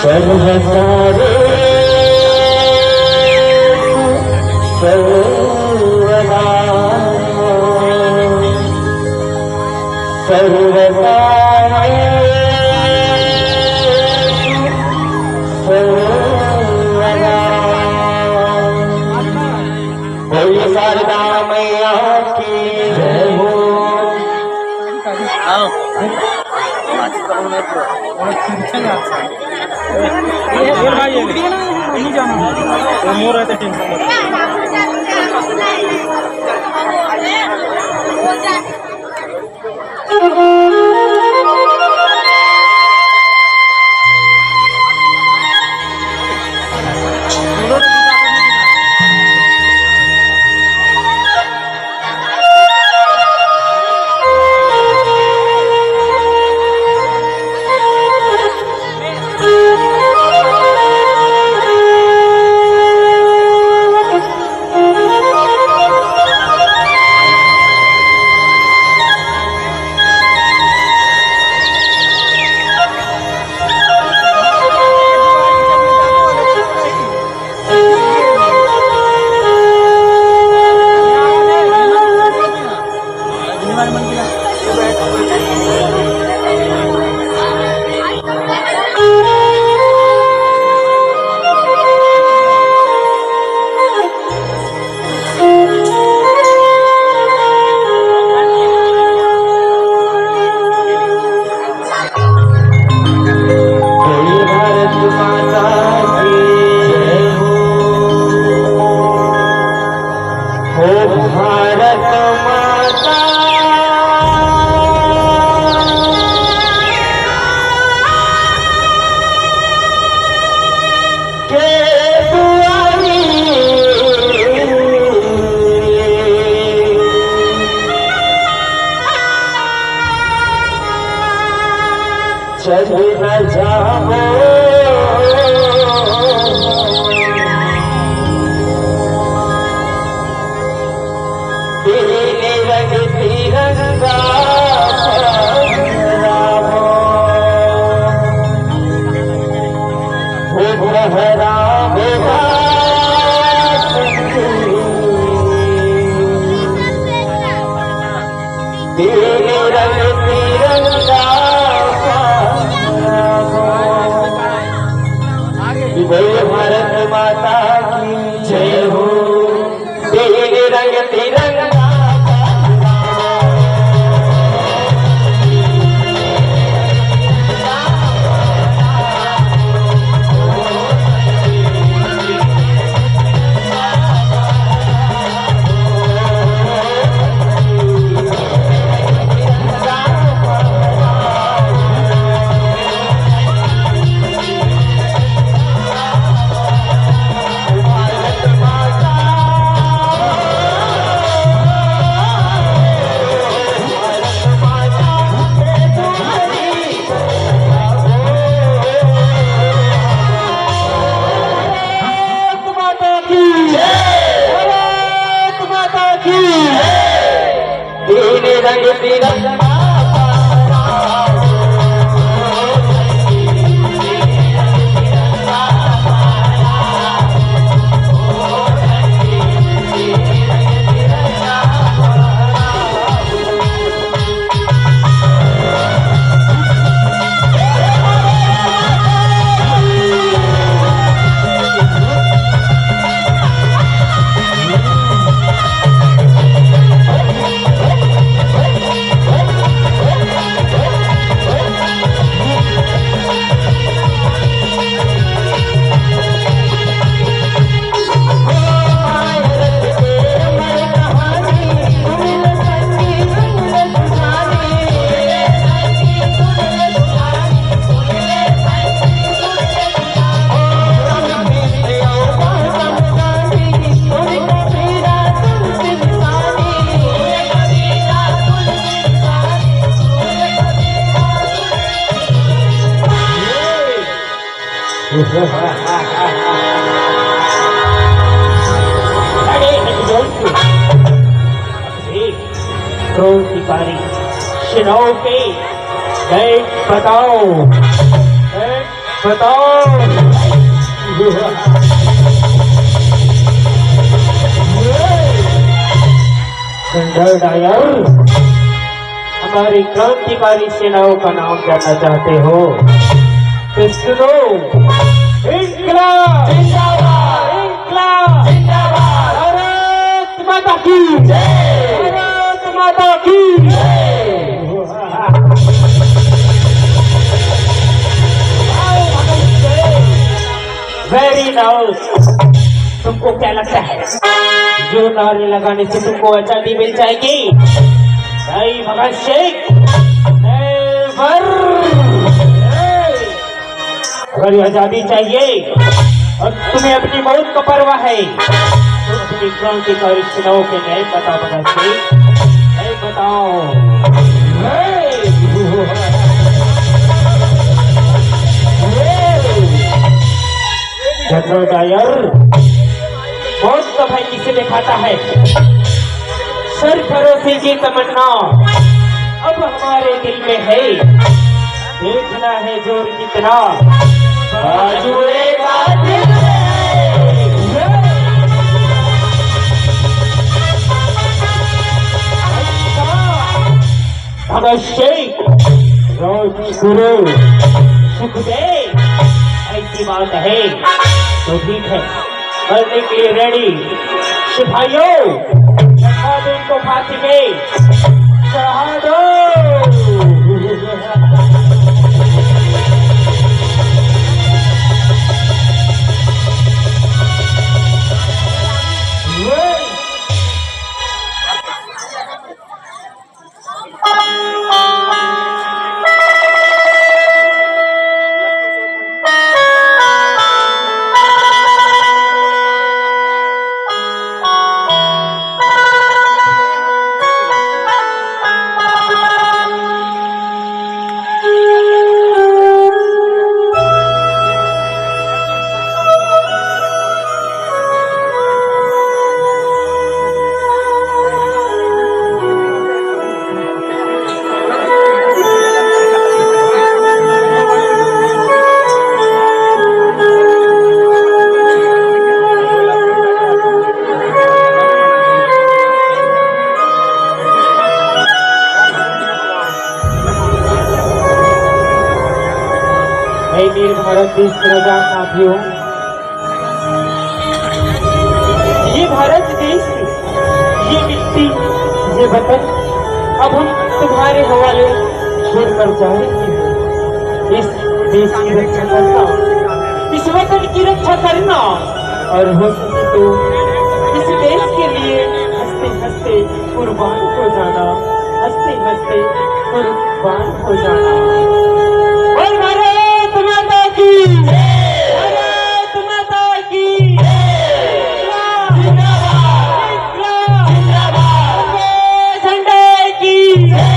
सर्वसारे सर्वदा सर्वदा सर्वदा कोई शारदा मैया की जय हो। चल न जाओ तेरे रंग तिरंगा फहरावो हो फहरावो तेरे रंग तिरंगा जय भारत माता की जय हो। तेरे रंग तिरंगा रंग तिरंगा Ready? Let's go. क्रांतिकारी सेनाओं के बताओ बताओ। डायर, हमारी क्रांतिकारी सेनाओं का नाम जानना चाहते हो तो सुनो। इंकलाब जिंदाबाद, इंकलाब जिंदाबाद, भारत माता की जय, भारत माता की जय। Very nice. तुमको क्या लगता है जो नारे लगाने से तुमको आजादी मिल जाएगी? नहीं भगत सिंह, अगर आजादी चाहिए और तुम्हें अपनी मौत का परवाह है तो अपनी क्रांतिकारी सेनाओं के न्याय बताओ भगत सिंह, न्याय बताओ। जनरल डायर, मौत का भय किसे दिखाता है? सरफरोशी की तमन्ना अब हमारे दिल में है, देखना है जोर कितना बाजुए का दिल है। भगत सिंह, राजगुरु सुखदेव, ऐसी बात है तो ठीक है, मरने के लिए रेडी। सिपाहियों, को फांसी में चढ़ा दो। भारत देश के नौजवान साथियों, ये भारत देश, ये मिट्टी, ये वतन अब हम तुम्हारे हवाले छोड़कर जाएंगे। इस देश की रक्षा करना, इस वतन की रक्षा करना और हो सके तो इस देश के लिए हंसते हंसते कुर्बान हो जाना, हंसते हंसते कुर्बान हो जाना। और भारत माता की जय, भारत माता की जय, जिंदाबाद, जिंदाबाद, झंडे की जय।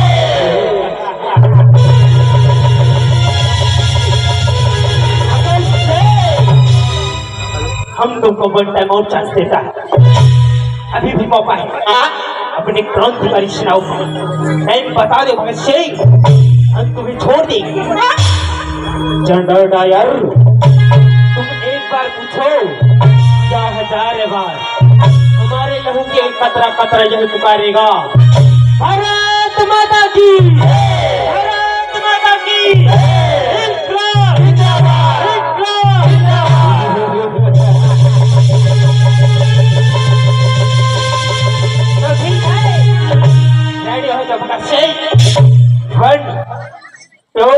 हम तुमको वन टाइम आउट चांस देता है, अभी भी मौका है अपने क्रांतिकारी सेनाओं को टाइम बता दो भगत सिंह, हम तुम्हें छोड़ देंगे। जनरल डायर, तुम एक बार पूछो या हजार बार, हमारे लहू के कतरा कतरा यह पुकारेगा, भारत माता की जय, भारत माता की जय, इंकलाब जिंदाबाद, इंकलाब जिंदाबाद। तो ठीक है, रेडी हो जाओ भगत सिंह। 1 2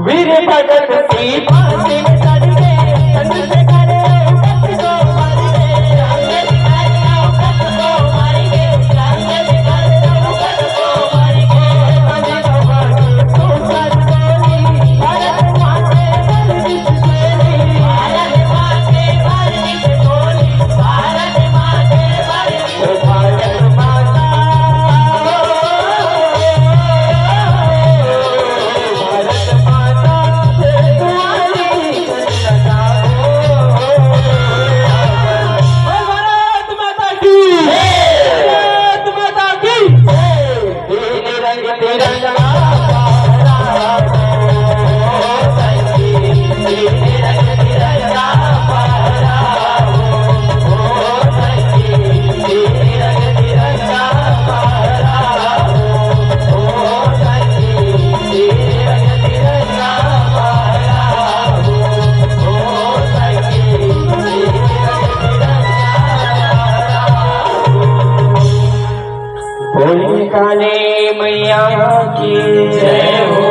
वीर भगत सिंह फांसी में चढ़ गए, कंधे से खड़े उठत को मार गए, आगे दिखाए उठत को मार गए, आगे दिखाए उठत को मार गए, कंधे को मार तू सर गोली, भारत माँ के बलबीच गोली, भारत माँ के बलबीच गोली, भारत माँ के बलबीच, भारत माता मैया की जय हो।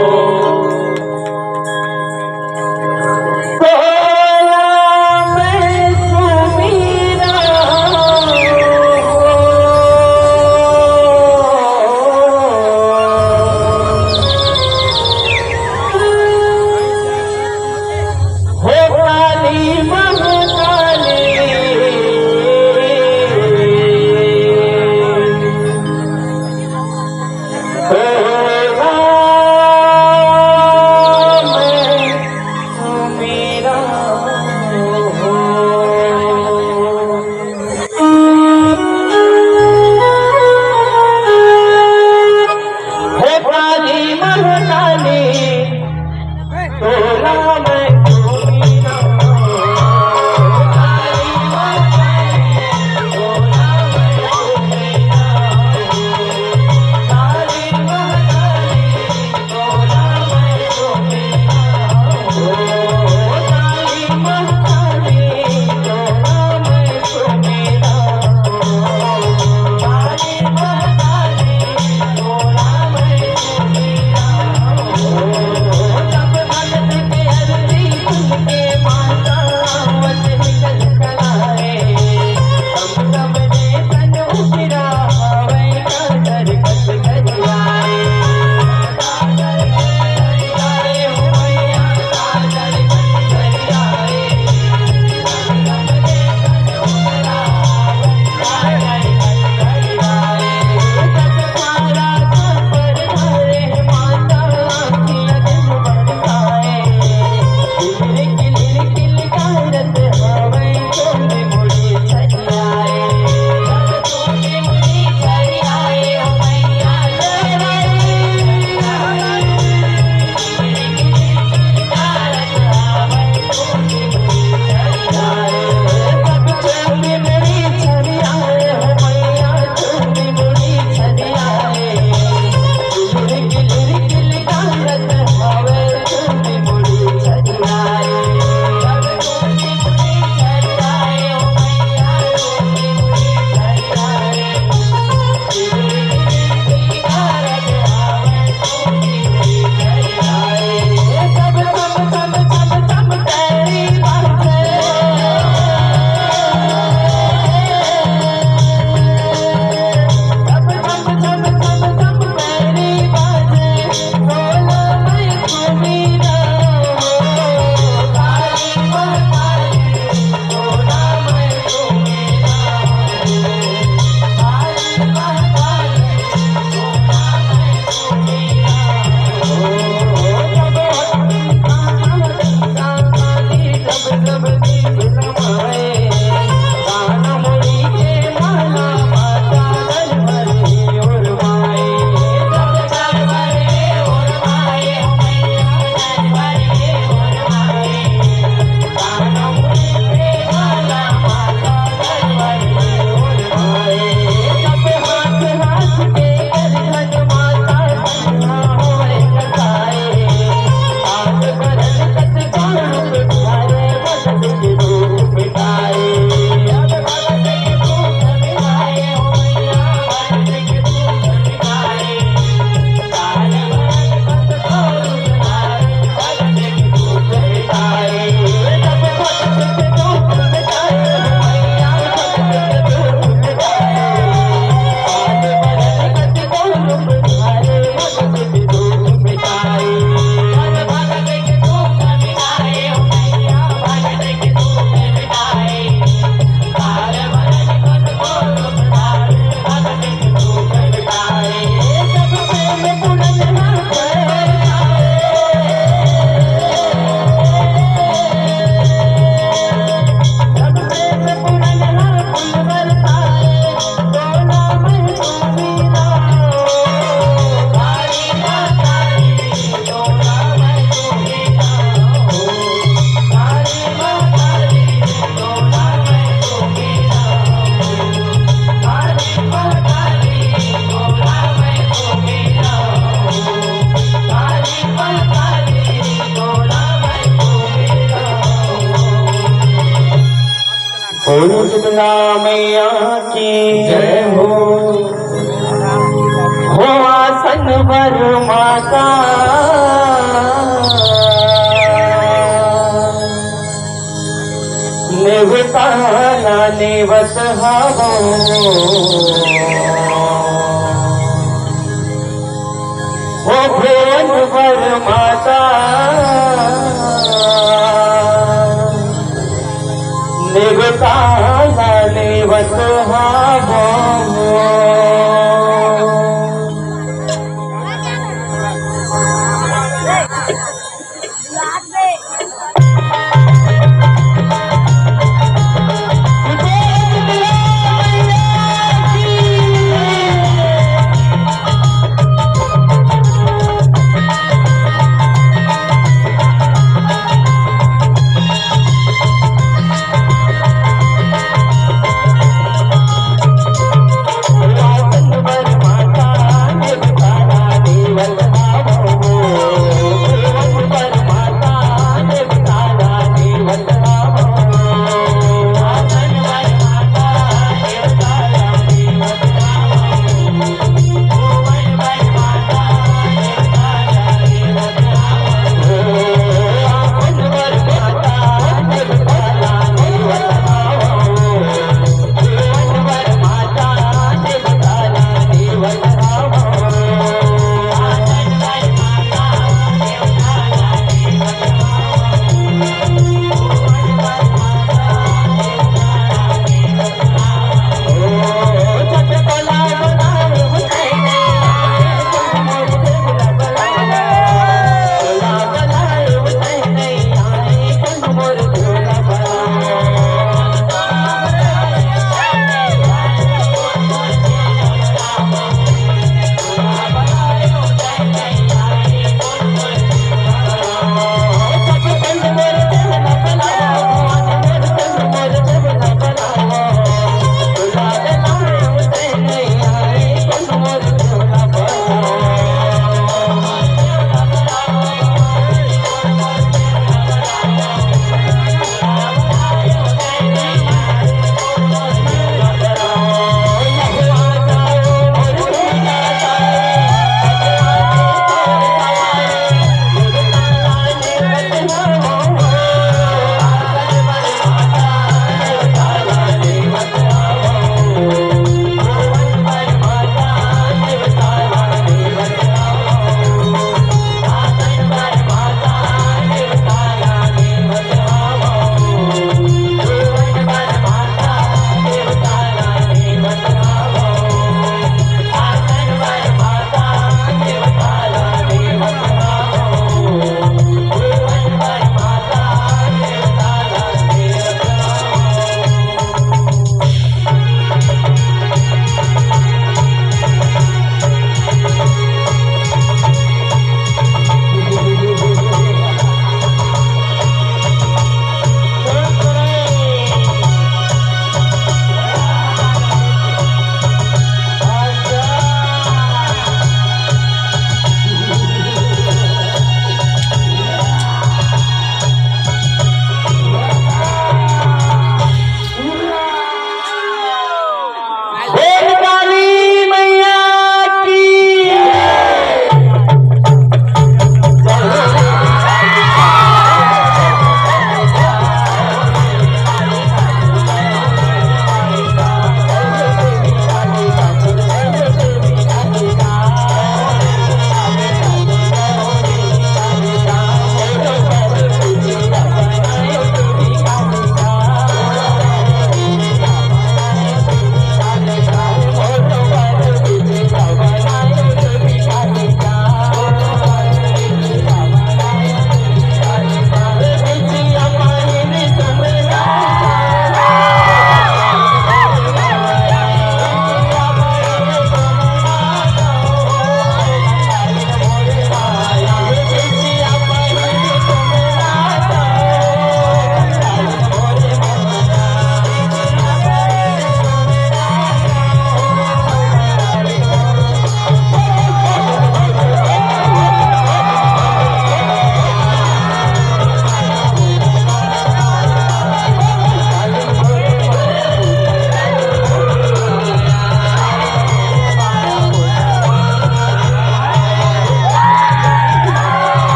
शीतला मैया की जय हो। हो आसन वर माता नेवताला नेवत हवो हो भुवन वर माता नेवताला नेवत हवो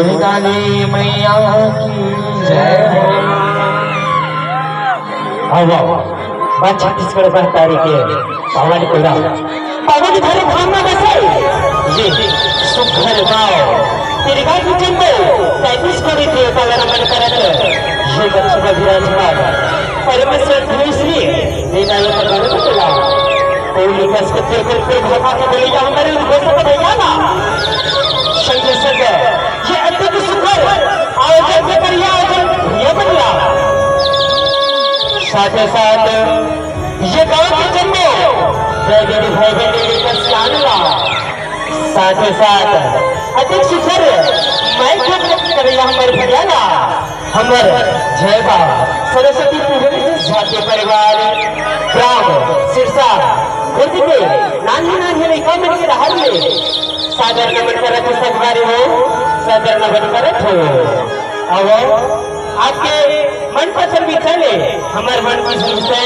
काली मैया की जय हो। बात छत्तीसगढ़ 12 तारीख के पावन कोड़ा पावन घर धाम में बसे ये सुखर गाँव तेरे गाँव की चिंता 33 करोड़ के कलर मन करत ये बच्चे का विराजमान परमेश्वर धनुषी देना ये प्रकार को चला कोई लिखस के तेरे पे भगा के बोले जा हमारे घोषणा भैया ना शंकर शंकर ये अद्भुत सुखर आयोजन में करिया आयोजन ये बदला साथ ही साथ ये गांव के जन्मो जय भाई बहन का सानला साथ ही साथ अधिक सुखर मैं खत्म करिया हमारे भैया हमर जय बा सरस्वती पूजन झाके परिवार ग्राम सिरसा खुद के नानी नानी लड़का मन के रहर में सादर नमन करत सकवारी हो सादर नमन करत हो अब आपके मन पसंद भी चले हमारे मन की सुनते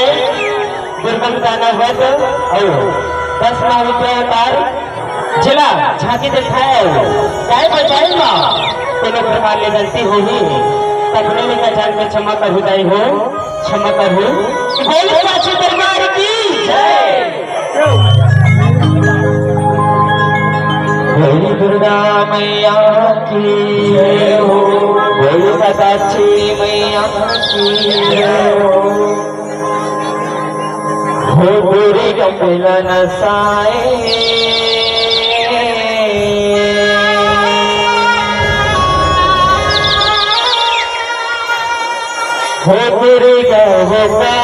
दुर्गम दाना वध और 10 रुपये तार जिला झांकी दिखाया चाहे बचाए माँ कोनो प्रकार ले गलती हो ही तकने में का जान में क्षमा कर हुदाई हो क्षमा कर हो बोले साची दरबार की जय। बोली दुर्गा मैया की जय हो। बोली सदाची मैया की जय हो पूरी कपिलन साए हो पूरी गहोगा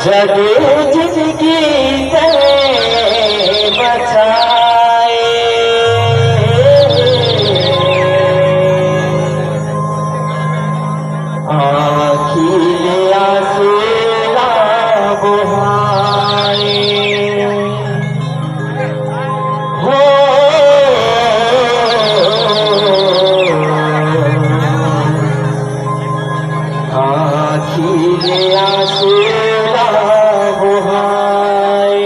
जग जिंदगी से बचाए आखिले आसूला बुहाए हो आखिले आसूला बुहाए।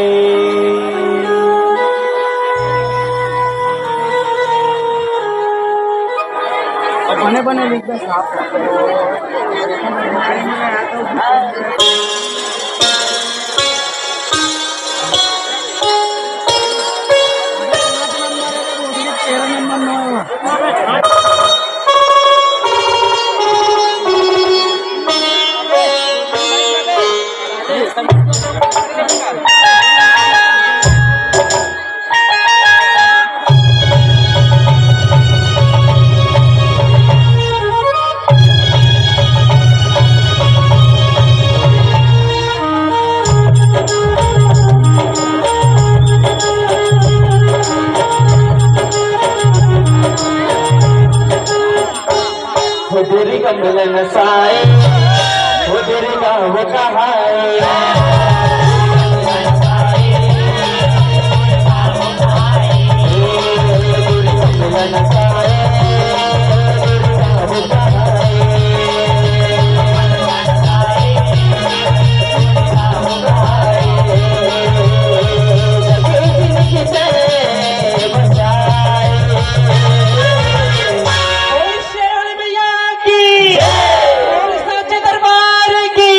बने बने लिख दे साफ खुदरी का मिलन साए खुदरी का वो कहाए मिलन साए वो दरबार की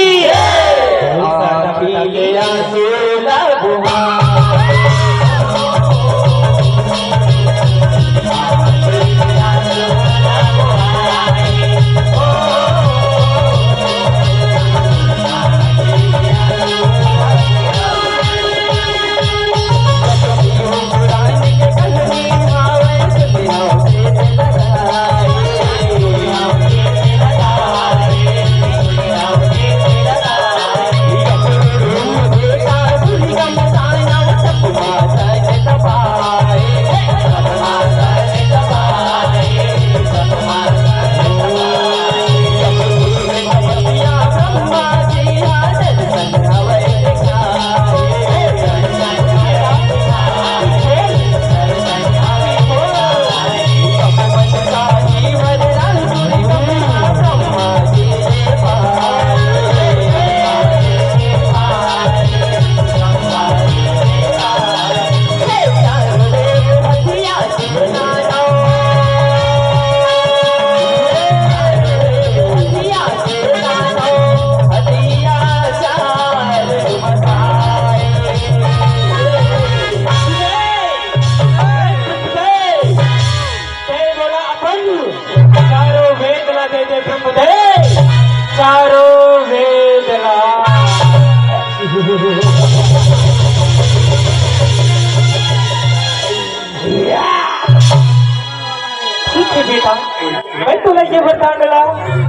बेटा, मैं तुला ये बताऊंगा,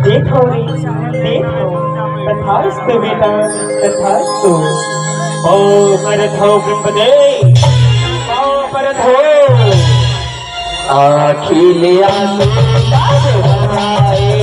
देखो रे, देखो, तथास्तु बेटा, तथास्तु। ओ परत हो ब्रह्मदे, ओ परत हो। अखिल आंसू बहाए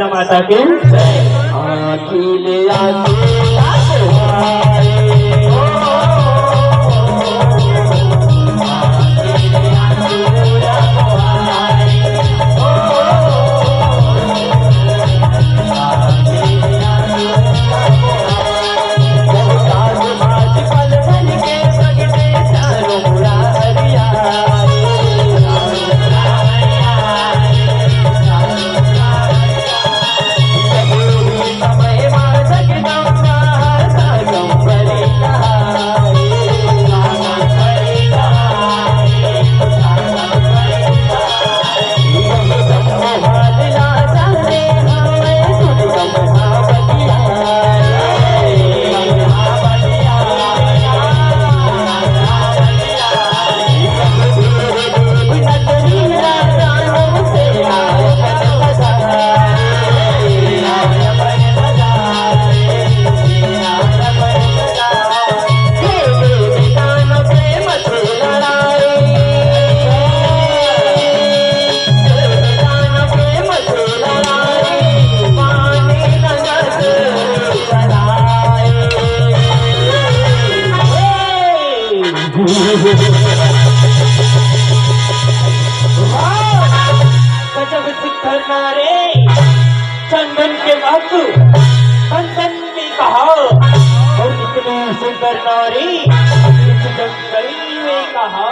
माता के अखिल आंसू समय जगदम्बा सुंदर नारे चंदन के महक कंचन में कहा और इतने सुंदर नारी इस जंगल में कहा।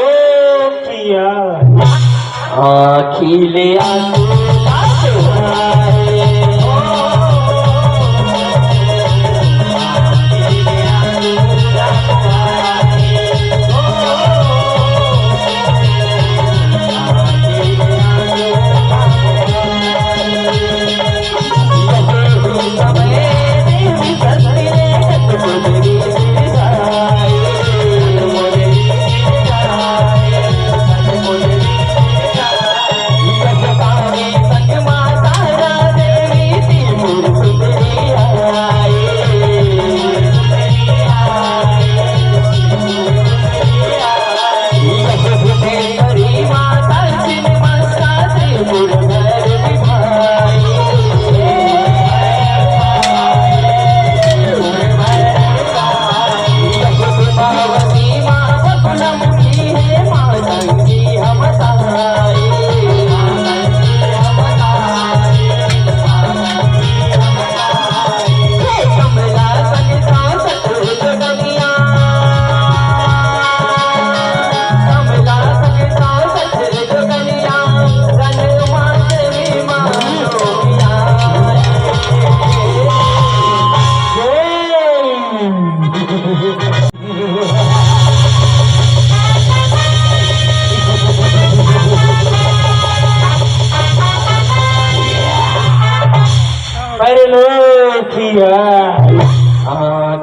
परलोकिया खिले आंसू परलोकिया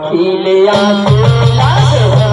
खिले आंसू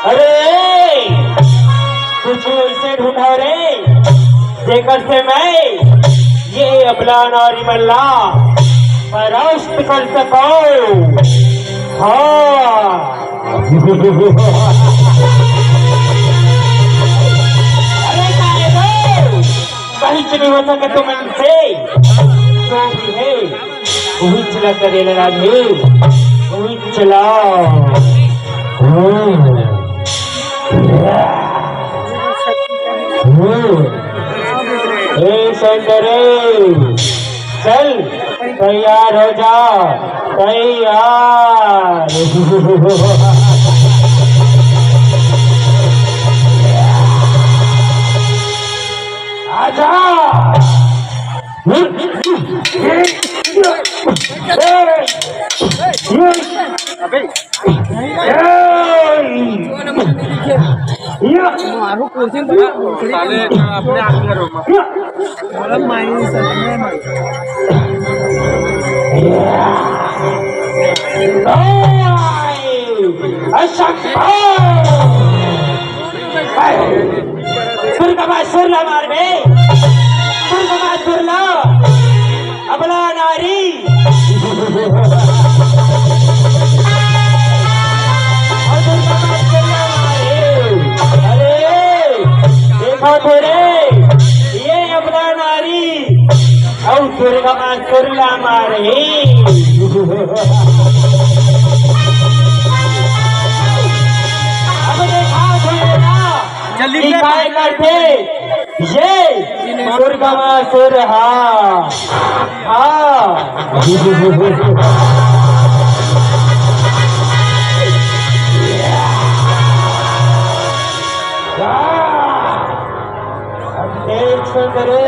अरे कुछ ऐसे ढूंढा रे जेकर से मैं ये अबला नारी मल्ला परास्त कर सको। हाँ अरे कहीं नहीं हो सके तो मन से जो भी है वही चला करे राधे वही चला। सुंदरे चल तैयार हो जा तैयार। आजा मारू कुर्सी अपने आगे सुरला मार बे सुरला अबला नारी अरे देखो थोड़े ये दुर्गा माँ सुरला मारे अब देखा सुरला जल्दी कि से। काय करते ये दुर्गा माँ सुर हाँ देख सुंदरे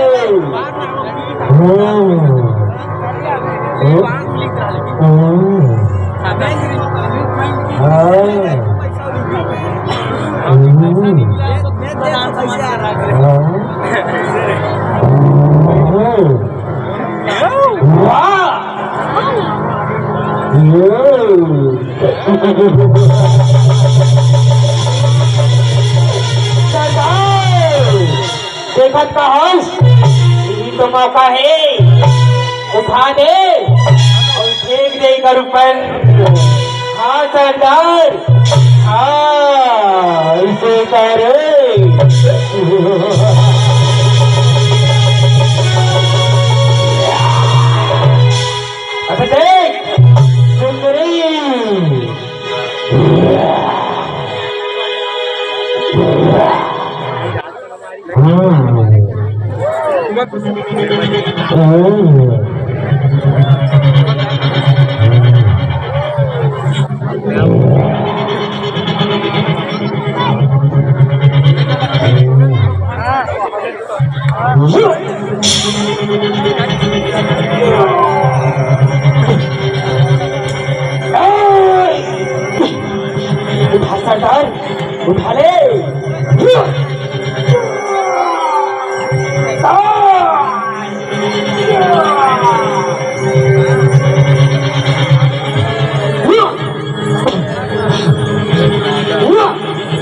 देखत का हंस यही तो मौका है उठा दे और फेंक दे कर ऊपर हाँ सरदार हाँ इसे कर अब देख सुंदरी उठा सरदार उठा ले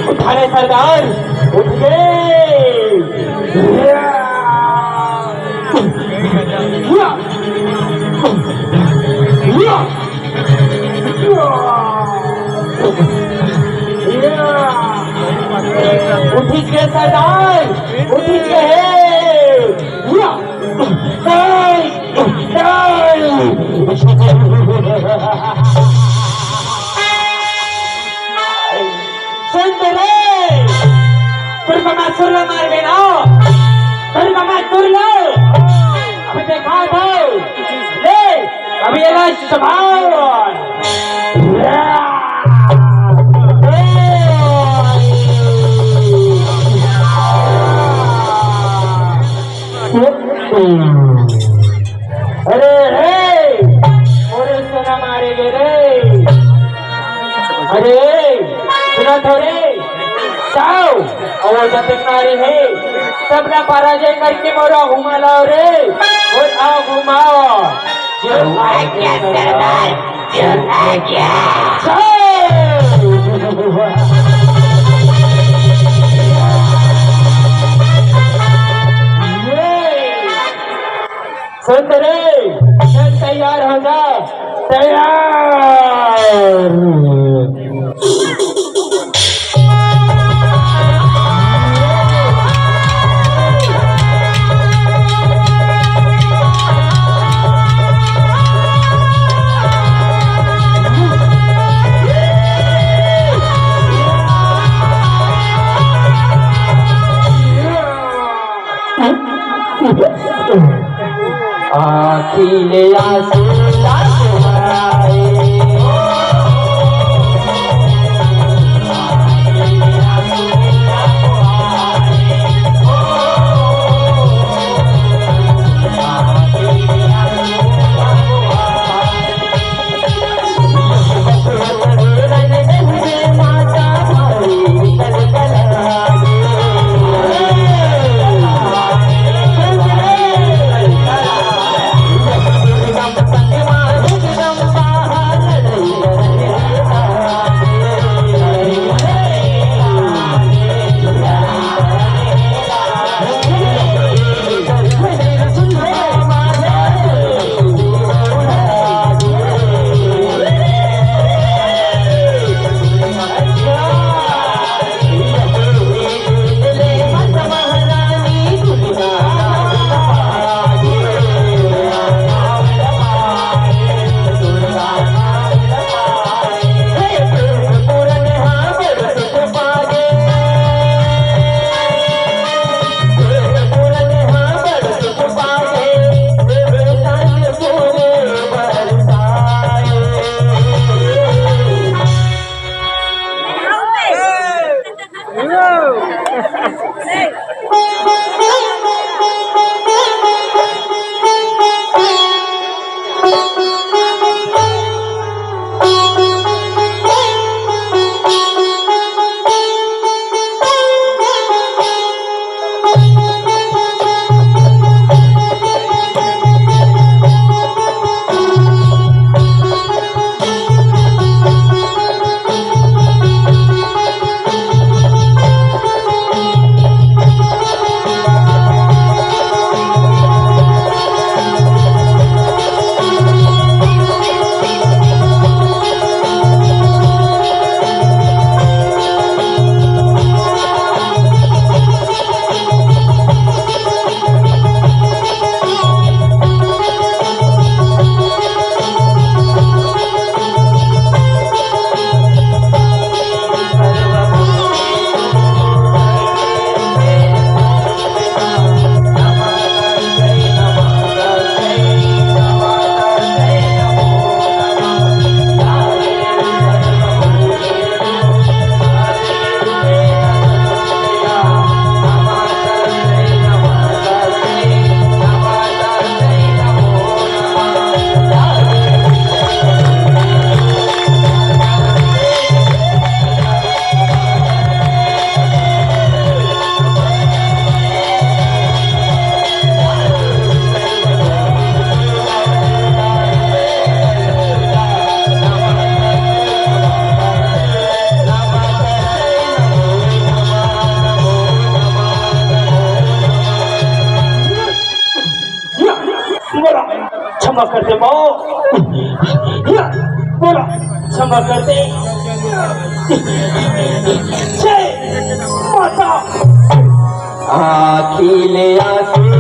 उठा ले सरदार उठ उठी के सरदार उठी के सुंदरे दुर्गा माँ सुरला मार देना दुर्गा माँ सुरला अभी देखा था ले अभी ये राज संभाल अरे रे मोरे सोना मारेगे रे अरे सुना थोड़े जाओ और जब मारे है सबना पराजय करके मोरा घुमा लाओ रे और आओ घुमाओ सुंदरे चल तैयार हो जा तैयार आखिले आंसू तुम्हारे क्षमा करते भाऊ बोला क्षमा करते जय माता अखिल आसी